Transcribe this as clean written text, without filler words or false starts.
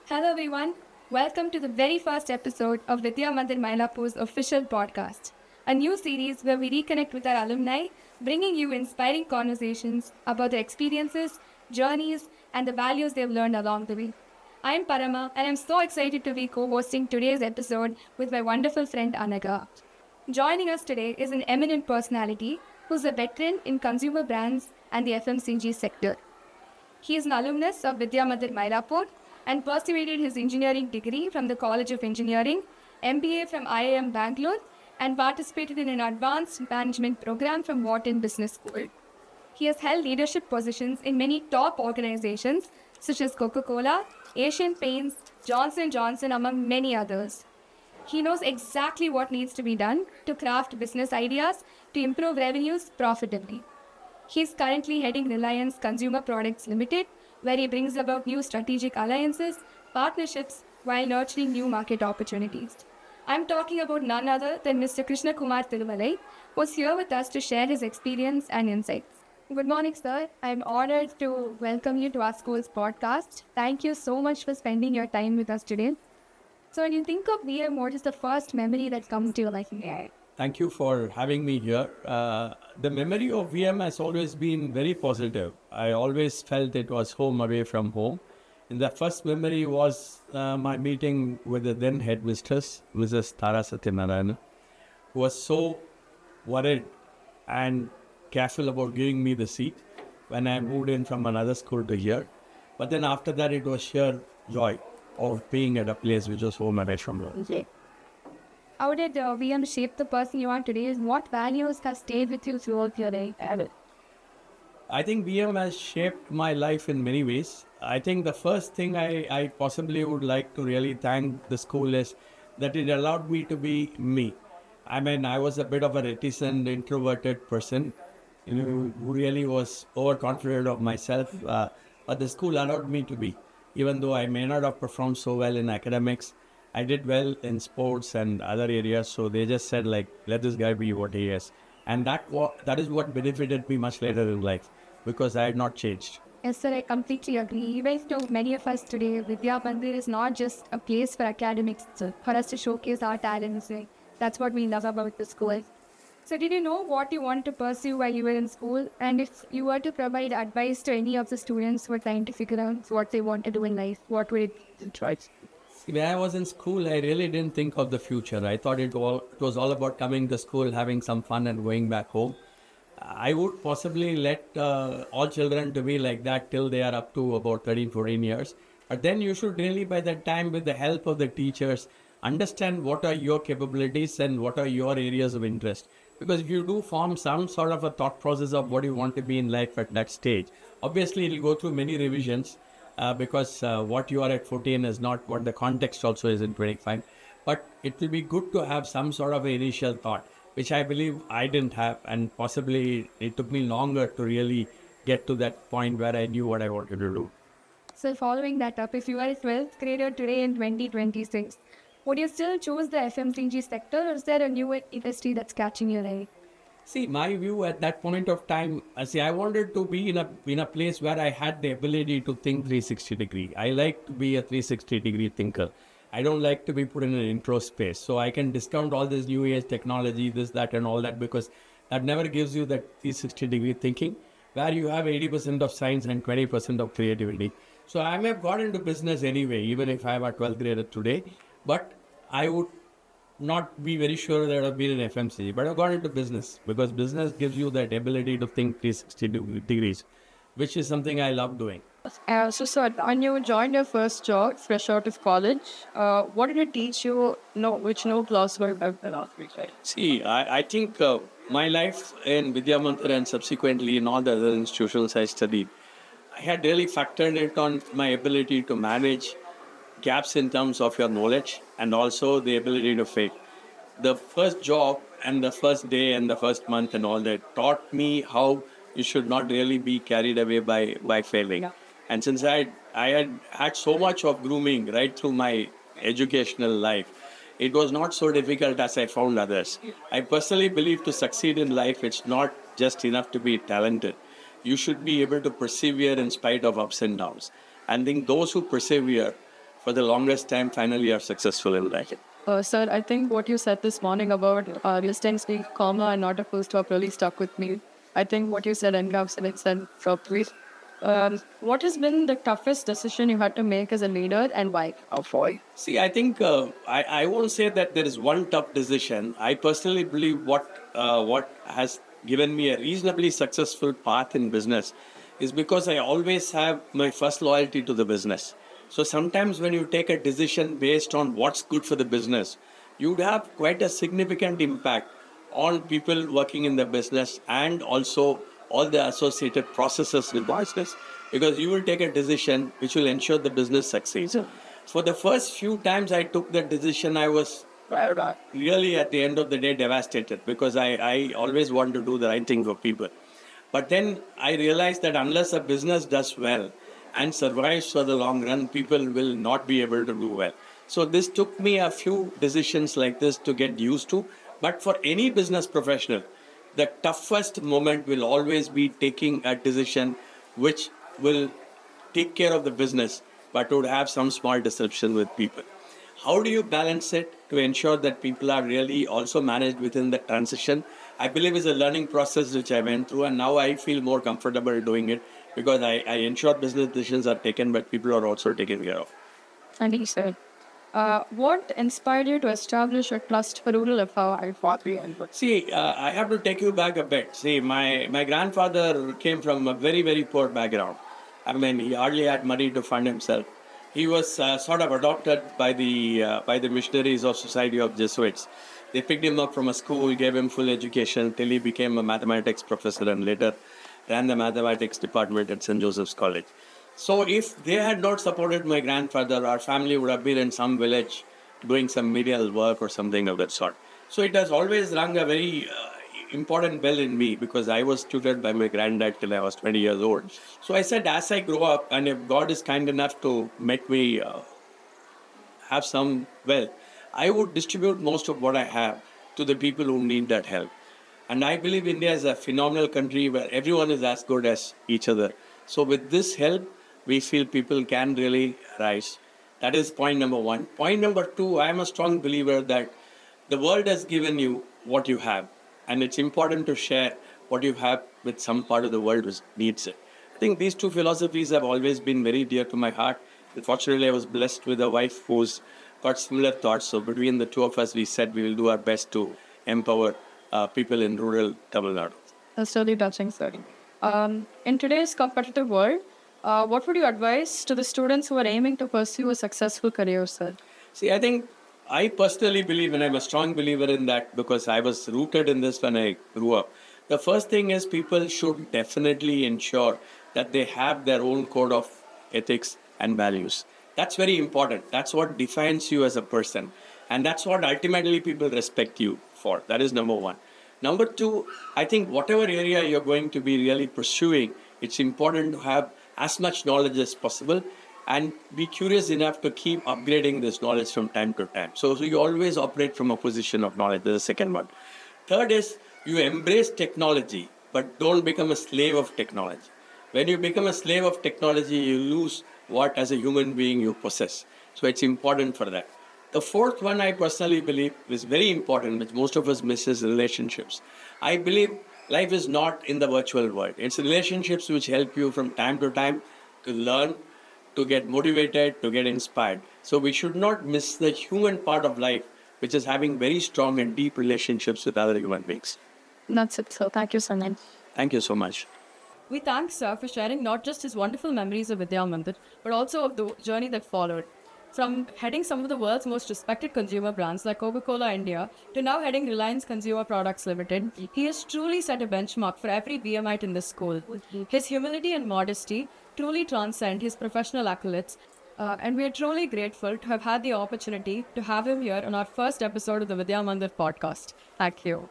Hello everyone, welcome to the very first episode of Vidya Mandir Mylapur's official podcast, a new series where we reconnect with our alumni, bringing you inspiring conversations about their experiences, journeys, and the values they've learned along the way. I'm Parama and I'm so excited to be co-hosting today's episode with my wonderful friend Anaga. Joining us today is an eminent personality who's a veteran in consumer brands and the FMCG sector. He is an alumnus of Vidya Mandir Mylapore and pursued his engineering degree from the College of Engineering, MBA from IIM Bangalore, and participated in an advanced management program from Wharton Business School. He has held leadership positions in many top organizations such as Coca-Cola, Asian Paints, Johnson & Johnson, among many others. He knows exactly what needs to be done to craft business ideas to improve revenues profitably. He is currently heading Reliance Consumer Products Limited, where he brings about new strategic alliances, partnerships, while nurturing new market opportunities. I'm talking about none other than Mr. Krishnakumar Thirumalai, who's here with us to share his experience and insights. Good morning, sir. I'm honored to welcome you to our school's podcast. Thank you so much for spending your time with us today. So, when you think of VM, what is the first memory that comes to your life? Thank you for having me here. The memory of VM has always been very positive. I always felt it was home away from home. And the first memory was my meeting with the then headmistress, Mrs. Tara Satyanarayana, who was so worried and careful about giving me the seat when I moved in from another school to here. But then after that, it was sheer joy of being at a place which was home away from home. How did VM shape the person you are today? What values have stayed with you throughout your life? I think VM has shaped my life in many ways. I think the first thing I possibly would like to really thank the school is that it allowed me to be me. I mean, I was a bit of a reticent, introverted person, who really was overconfident of myself. But the school allowed me to be. Even though I may not have performed so well in academics, I did well in sports and other areas. So they just said, like, let this guy be what he is. And that is what benefited me much later in life, because I had not changed. Yes, sir, I completely agree. Even to many of us today, Vidya Mandir is not just a place for academics, sir, for us to showcase our talents. That's what we love about the school. So, did you know what you want to pursue while you were in school? And if you were to provide advice to any of the students who are trying to figure out what they want to do in life, what would it be? When I was in school, I really didn't think of the future. I thought it was all about coming to school, having some fun, and going back home. I would possibly let all children to be like that till they are up to about 13, 14 years. But then you should really, by that time, with the help of the teachers, understand what are your capabilities and what are your areas of interest. Because if you do form some sort of a thought process of what you want to be in life at that stage, obviously it will go through many revisions, because what you are at 14 is not what the context also is in 25. But it will be good to have some sort of an initial thought, which I believe I didn't have, and possibly it took me longer to really get to that point where I knew what I wanted to do. So, following that up, if you are a 12th grader today in 2026, would you still choose the FMCG sector, or is there a new industry that's catching your eye? See, my view at that point of time, I wanted to be in a place where I had the ability to think 360 degree. I like to be a 360 degree thinker. I don't like to be put in an intro space. So I can discount all this new age technology, this, that, and all that, because that never gives you that 360 degree thinking, where you have 80% of science and 20% of creativity. So I may have got into business anyway, even if I am a 12th grader today, but I would not be very sure that I've been in FMCG, but I've gone into business because business gives you that ability to think 360 degrees, which is something I love doing. So, when you joined your first job, fresh out of college, what did it teach you? No, which no class were last week, right? See, I think my life in Vidya Mandir and subsequently in all the other institutions I studied, I had really factored it on my ability to manage gaps in terms of your knowledge and also the ability to fail. The first job and the first day and the first month and all that taught me how you should not really be carried away by failing. And since I had so much of grooming right through my educational life, it was not so difficult as I found others. I personally believe to succeed in life, it's not just enough to be talented. You should be able to persevere in spite of ups and downs. And I think those who persevere for the longest time, finally are successful in life. Sir, I think what you said this morning about listening, being calmer and not a full stop really stuck with me. I think what you said encapsulates that properly. What has been the toughest decision you had to make as a leader and why? See, I think I won't say that there is one tough decision. I personally believe what has given me a reasonably successful path in business is because I always have my first loyalty to the business. So sometimes when you take a decision based on what's good for the business, you'd have quite a significant impact on people working in the business and also all the associated processes with business, because you will take a decision which will ensure the business succeeds. For the first few times I took that decision, I was really at the end of the day devastated because I always want to do the right thing for people. But then I realized that unless a business does well and survives for the long run, people will not be able to do well. So this took me a few decisions like this to get used to. But for any business professional, the toughest moment will always be taking a decision which will take care of the business but would have some small disruption with people. How do you balance it to ensure that people are really also managed within the transition? I believe it's a learning process which I went through, and now I feel more comfortable doing it because I ensure business decisions are taken, but people are also taken care of. Thank you, sir. What inspired you to establish a trust for rural affairs? See, I have to take you back a bit. See, my grandfather came from a very, very poor background. I mean, he hardly had money to fund himself. He was sort of adopted by the missionaries of Society of Jesuits. They picked him up from a school, gave him full education till he became a mathematics professor and later ran the mathematics department at St. Joseph's College. So if they had not supported my grandfather, our family would have been in some village doing some menial work or something of that sort. So it has always rung a very important bell in me because I was tutored by my granddad till I was 20 years old. So I said, as I grow up, and if God is kind enough to make me have some wealth, I would distribute most of what I have to the people who need that help. And I believe India is a phenomenal country where everyone is as good as each other. So with this help, we feel people can really rise. That is point number one. Point number two, I am a strong believer that the world has given you what you have. And it's important to share what you have with some part of the world which needs it. I think these two philosophies have always been very dear to my heart. Fortunately, I was blessed with a wife who's got similar thoughts. So between the two of us, we said we will do our best to empower people in rural Tamil Nadu. That's really touching, sir. In today's competitive world, what would you advise to the students who are aiming to pursue a successful career, sir? See, I think I personally believe, and I'm a strong believer in that because I was rooted in this when I grew up. The first thing is people should definitely ensure that they have their own code of ethics and values. That's very important. That's what defines you as a person. And that's what ultimately people respect you for. That is number one. Number two, I think whatever area you're going to be really pursuing, it's important to have as much knowledge as possible and be curious enough to keep upgrading this knowledge from time to time. So you always operate from a position of knowledge. That's the second one. Third is you embrace technology, but don't become a slave of technology. When you become a slave of technology, you lose what as a human being you possess. So it's important for that. The fourth one I personally believe is very important, which most of us miss, is relationships. I believe life is not in the virtual world. It's relationships which help you from time to time to learn, to get motivated, to get inspired. So we should not miss the human part of life, which is having very strong and deep relationships with other human beings. That's it, sir. Thank you so much. Thank you so much. We thank Sir for sharing not just his wonderful memories of Vidya Mandir, but also of the journey that followed. From heading some of the world's most respected consumer brands like Coca-Cola India to now heading Reliance Consumer Products Limited, he has truly set a benchmark for every BMite in this school. His humility and modesty truly transcend his professional accolades, and we are truly grateful to have had the opportunity to have him here on our first episode of the Vidya Mandir podcast. Thank you.